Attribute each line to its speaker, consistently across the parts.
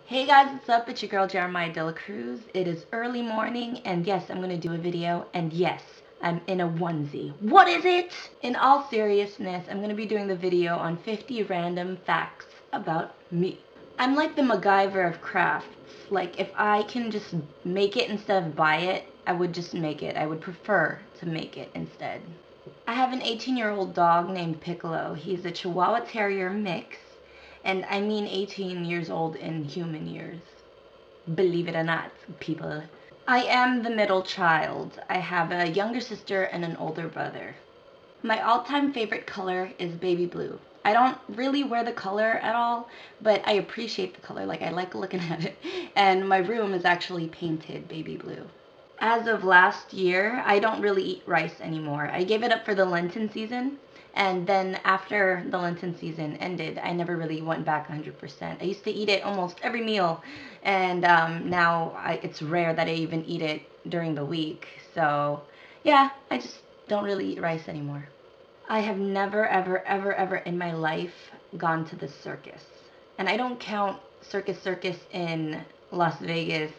Speaker 1: Hey guys, what's up? It's your girl Jeremiah Cruz. It is early morning, and yes, I'm gonna do a video, and yes, I'm in a onesie. What is it? In all seriousness, I'm gonna be doing the video on 50 random facts about me. I'm like the MacGyver of crafts. Like, if I can just make it instead of buy it, I would just make it. I would prefer to make it instead. I have an 18-year-old dog named Piccolo. He's a Chihuahua Terrier mix, and I mean 18 years old in human years. Believe it or not, people. I am the middle child. I have a younger sister and an older brother. My all-time favorite color is baby blue. I don't really wear the color at all, but I appreciate the color. Like, I like looking at it. And my room is actually painted baby blue. As of last year, I don't really eat rice anymore. I gave it up for the Lenten season, and then after the Lenten season ended, I never really went back 100%. I used to eat it almost every meal, and now it's rare that I even eat it during the week. So, yeah, I just don't really eat rice anymore. I have never, ever, ever, ever in my life gone to the circus. And I don't count circus in Las Vegas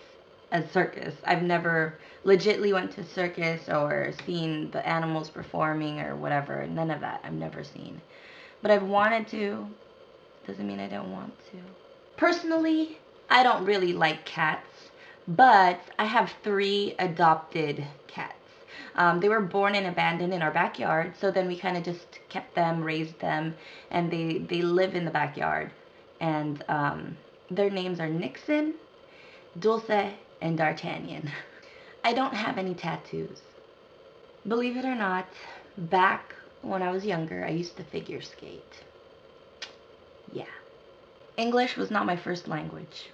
Speaker 1: as circus. I've never legitly went to circus or seen the animals performing or whatever. None of that I've never seen. But I've wanted to. Doesn't mean I don't want to. Personally, I don't really like cats, but I have 3 adopted cats. They were born and abandoned in our backyard, so then we kind of just kept them, raised them, and they live in the backyard. And their names are Nixon, Dulce, and Dartanian. I don't have any tattoos. Believe it or not, back when I was younger, I used to figure skate. Yeah. English was not my first language.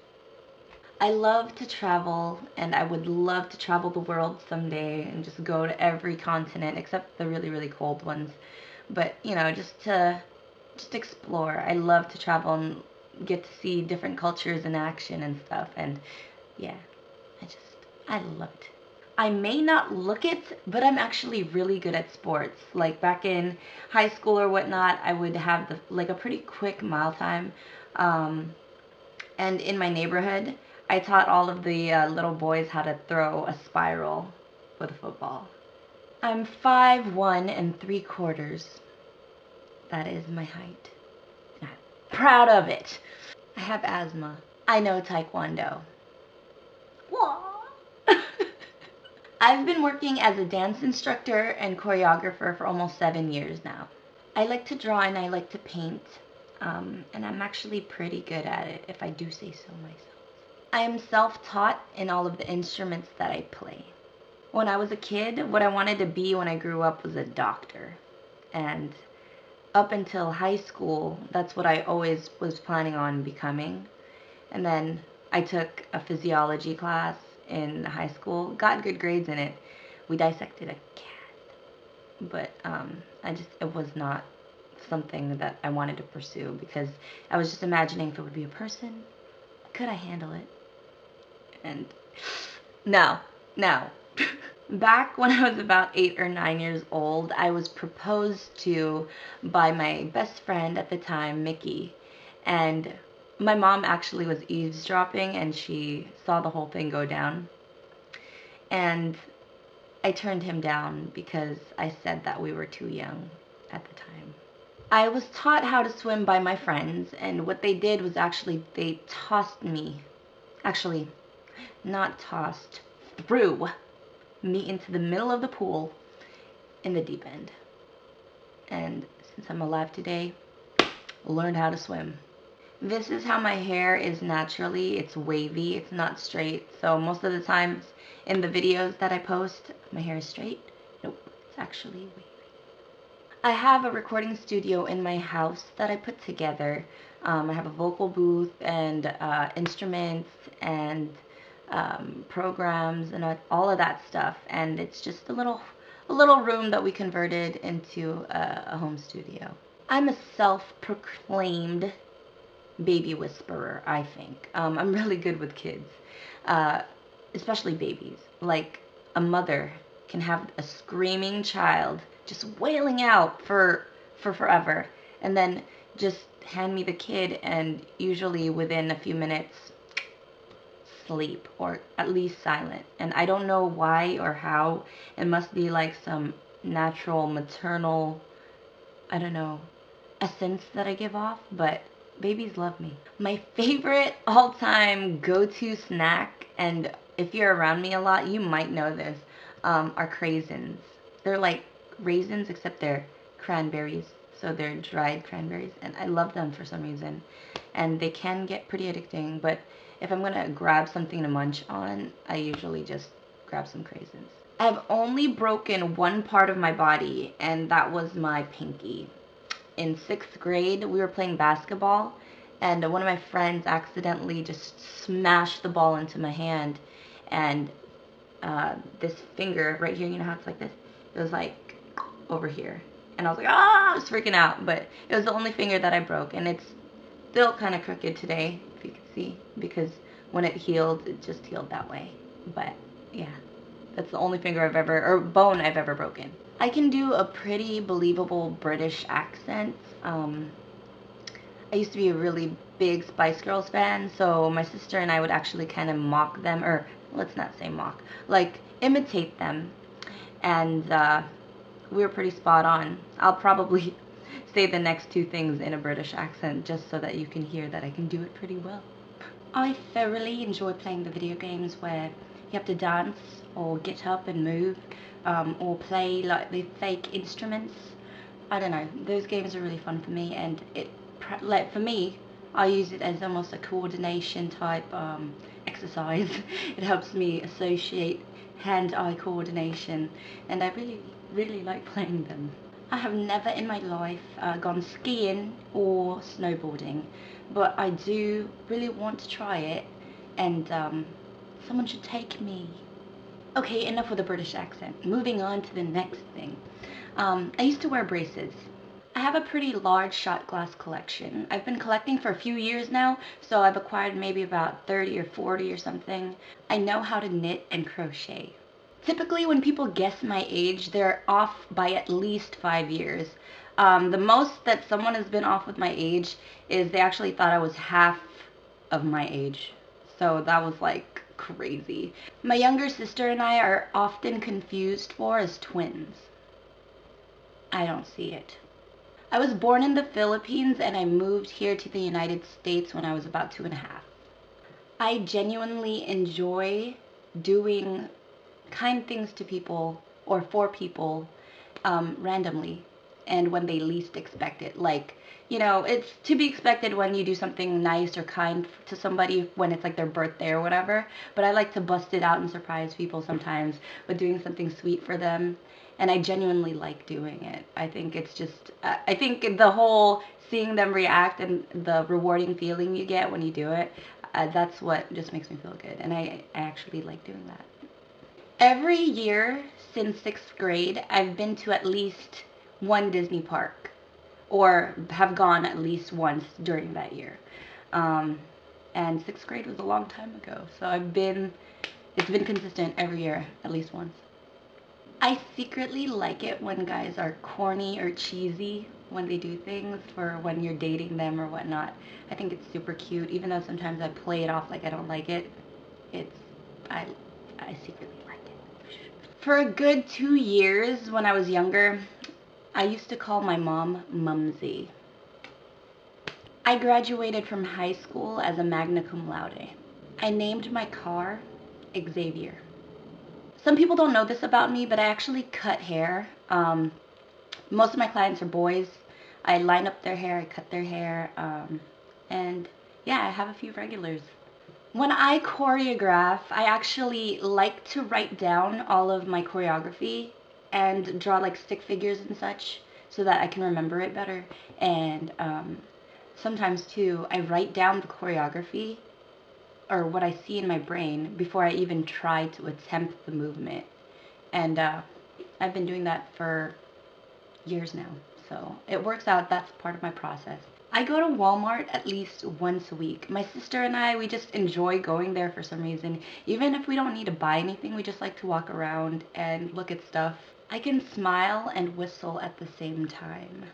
Speaker 1: I love to travel, and I would love to travel the world someday and just go to every continent except the really, really cold ones. But, just explore. I love to travel and get to see different cultures in action and stuff. And yeah, I love it. I may not look it, but I'm actually really good at sports. Like back in high school or whatnot, I would have a pretty quick mile time. Um, and in my neighborhood, I taught all of the little boys how to throw a spiral with a football. I'm 5'1 3/4". That is my height. I'm proud of it. I have asthma. I know taekwondo. I've been working as a dance instructor and choreographer for almost 7 years now. I like to draw and I like to paint, and I'm actually pretty good at it, if I do say so myself. I am self-taught in all of the instruments that I play. When I was a kid, what I wanted to be when I grew up was a doctor. And up until high school, that's what I always was planning on becoming. And then I took a physiology class in high school, got good grades in it. We dissected a cat, but it was not something that I wanted to pursue because I was just imagining if it would be a person, could I handle it? And no. Back when I was about 8 or 9 years old, I was proposed to by my best friend at the time, Mickey, and my mom actually was eavesdropping and she saw the whole thing go down. And I turned him down because I said that we were too young at the time. I was taught how to swim by my friends, and what they did was actually they tossed me. Actually, not tossed, threw me into the middle of the pool in the deep end. And since I'm alive today, learned how to swim. This is how my hair is naturally. It's wavy, it's not straight. So most of the times in the videos that I post, my hair is straight. Nope, it's actually wavy. I have a recording studio in my house that I put together. I have a vocal booth and instruments and programs and all of that stuff. And it's just a little room that we converted into a home studio. I'm a self-proclaimed baby whisperer, I think. I'm really good with kids, especially babies. Like, a mother can have a screaming child just wailing out for forever, and then just hand me the kid, and usually within a few minutes, asleep or at least silent. And I don't know why or how. It must be like some natural maternal, I don't know, essence that I give off, but babies love me. My favorite all-time go-to snack, and if you're around me a lot, you might know this, are craisins. They're like raisins, except they're cranberries. So they're dried cranberries, and I love them for some reason. And they can get pretty addicting, but if I'm gonna grab something to munch on, I usually just grab some craisins. I've only broken one part of my body, and that was my pinky. In 6th grade, we were playing basketball, and one of my friends accidentally just smashed the ball into my hand, and this finger right here, you know how it's like this? It was like over here. And I was like, ah, I was freaking out, but it was the only finger that I broke, and it's still kind of crooked today, if you can see, because when it healed, it just healed that way. But yeah, that's the only finger I've ever, or bone I've ever broken. I can do a pretty believable British accent. I used to be a really big Spice Girls fan, so my sister and I would actually kind of mock them, or let's not say mock, like imitate them, and we were pretty spot on. I'll probably say the next two things in a British accent just so that you can hear that I can do it pretty well. I thoroughly enjoy playing the video games where you have to dance or get up and move, or play like the fake instruments. I don't know, those games are really fun for me, and like for me, I use it as almost a coordination type exercise. It helps me associate hand-eye coordination, and I really like playing them. I have never in my life gone skiing or snowboarding, but I do really want to try it, and someone should take me. Okay, enough with the British accent. Moving on to the next thing. I used to wear braces. I have a pretty large shot glass collection. I've been collecting for a few years now, so I've acquired maybe about 30 or 40 or something. I know how to knit and crochet. Typically, when people guess my age, they're off by at least 5 years. The most that someone has been off with my age is they actually thought I was half of my age. So that was like crazy. My younger sister and I are often confused for as twins. I don't see it. I was born in the Philippines and I moved here to the United States when I was about 2.5. I genuinely enjoy doing kind things to people or for people randomly and when they least expect it. Like, you know, it's to be expected when you do something nice or kind to somebody when it's like their birthday or whatever, but I like to bust it out and surprise people sometimes with doing something sweet for them, and I genuinely like doing it. I think it's just, I think the whole seeing them react and the rewarding feeling you get when you do it, that's what just makes me feel good, and I actually like doing that. Every year since 6th grade, I've been to at least one Disney park, or have gone at least once during that year. And 6th grade was a long time ago, so it's been consistent every year, at least once. I secretly like it when guys are corny or cheesy when they do things for when you're dating them or whatnot. I think it's super cute, even though sometimes I play it off like I don't like it. I secretly like it. For a good 2 years when I was younger, I used to call my mom Mumsy. I graduated from high school as a magna cum laude. I named my car Xavier. Some people don't know this about me, but I actually cut hair. Most of my clients are boys. I line up their hair, I cut their hair, and yeah, I have a few regulars. When I choreograph, I actually like to write down all of my choreography and draw like stick figures and such so that I can remember it better. And sometimes too, I write down the choreography or what I see in my brain before I even try to attempt the movement. And I've been doing that for years now, so it works out. That's part of my process. I go to Walmart at least once a week. My sister and I, we just enjoy going there for some reason. Even if we don't need to buy anything, we just like to walk around and look at stuff. I can smile and whistle at the same time.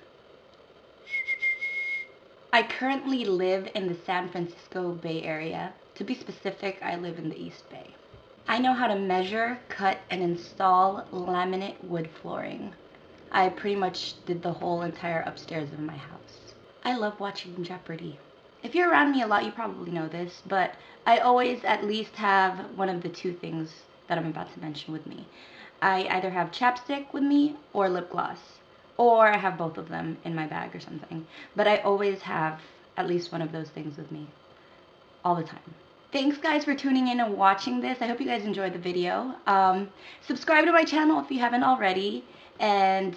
Speaker 1: I currently live in the San Francisco Bay Area. To be specific, I live in the East Bay. I know how to measure, cut, and install laminate wood flooring. I pretty much did the whole entire upstairs of my house. I love watching Jeopardy! If you're around me a lot, you probably know this, but I always at least have one of the two things that I'm about to mention with me. I either have chapstick with me or lip gloss, or I have both of them in my bag or something. But I always have at least one of those things with me all the time. Thanks guys for tuning in and watching this. I hope you guys enjoyed the video. Subscribe to my channel if you haven't already, and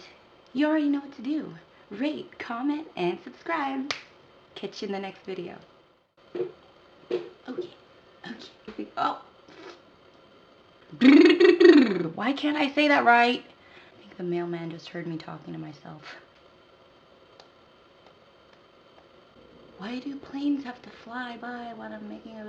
Speaker 1: you already know what to do. Rate, comment, and subscribe. Catch you in the next video. Okay. Oh. Why can't I say that right? I think the mailman just heard me talking to myself. Why do planes have to fly by while I'm making a